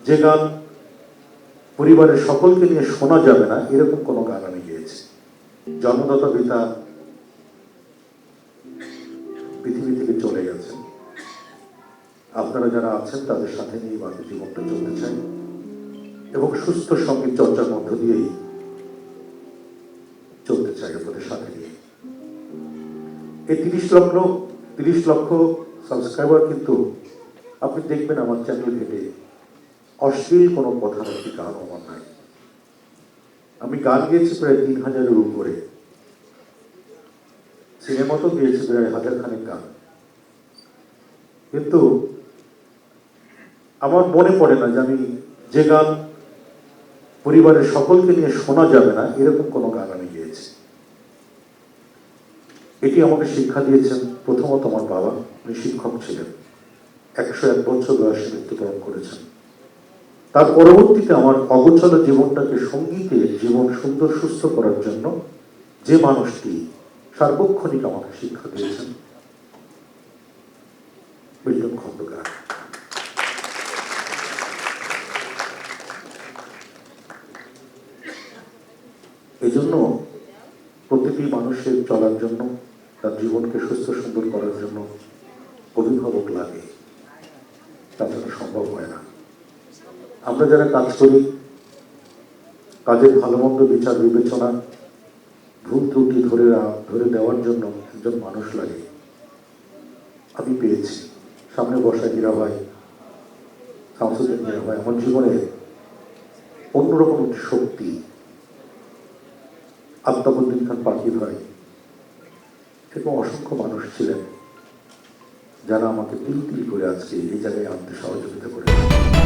যে গান পরিবারের সকলকে নিয়ে শোনা যাবে না এরকম কোনো গান আমি গেয়েছি। জন্মদাতা পিতা পৃথিবী থেকে চলে গেছেন, আপনারা যারা আছেন তাদের সাথে নিয়ে বাকি জীবনটা চলতে চাই এবং সুস্থ সঙ্গীত চর্চার মধ্য দিয়েই চলতে চাই আপনাদের সাথে নিয়ে। এই 30 লক্ষ সাবস্ক্রাইবার কিন্তু আপনি দেখবেন আমার চ্যানেল ঘেটে অশ্লীল কোনো কথাবার্তি গান আমার নাই। আমি গান গেয়েছি প্রায় 3000-এর উপরে, সিনেমাতেও গিয়েছি প্রায় 1000 খানেক গান, কিন্তু আমার মনে পড়ে না যে আমি যে গান পরিবারের সকলকে নিয়ে শোনা যাবে না এরকম কোনো গান আমি গেয়েছি। এটি আমাকে শিক্ষা দিয়েছেন প্রথমত আমার বাবা, উনি শিক্ষক ছিলেন, 101 বছর বয়সে মৃত্যুবরণ করেছেন। তার পরবর্তীতে আমার অগোচর জীবনটাকে সঙ্গীতে জীবন সুন্দর সুস্থ করার জন্য যে মানুষটি সার্বক্ষণিক আমাকে শিক্ষা দিয়েছেন, মিল্টন খন্দকার। এই জন্য প্রতিটি মানুষের চলার জন্য, তার জীবনকে সুস্থ সুন্দর করার জন্য অভিভাবক লাগে, তাছাড়া সম্ভব হয় না। আমরা যারা কাজ করি, কাজের ভালো মন্দ বিচার বিবেচনা ভুল ত্রুটি ধরে দেওয়ার জন্য একজন মানুষ লাগে। আমি পেয়েছি। সামনে বসা হীরা ভাই, শামসুদ্দিন হীরা ভাই আমার জীবনে অন্যরকম একটি শক্তি, আফতাবউদ্দিন খান পাখি ভাই এবং অসংখ্য মানুষ ছিলেন যারা আমাকে তিল তিল করে আজকে এই জায়গায় আনতে সহযোগিতা করেছে।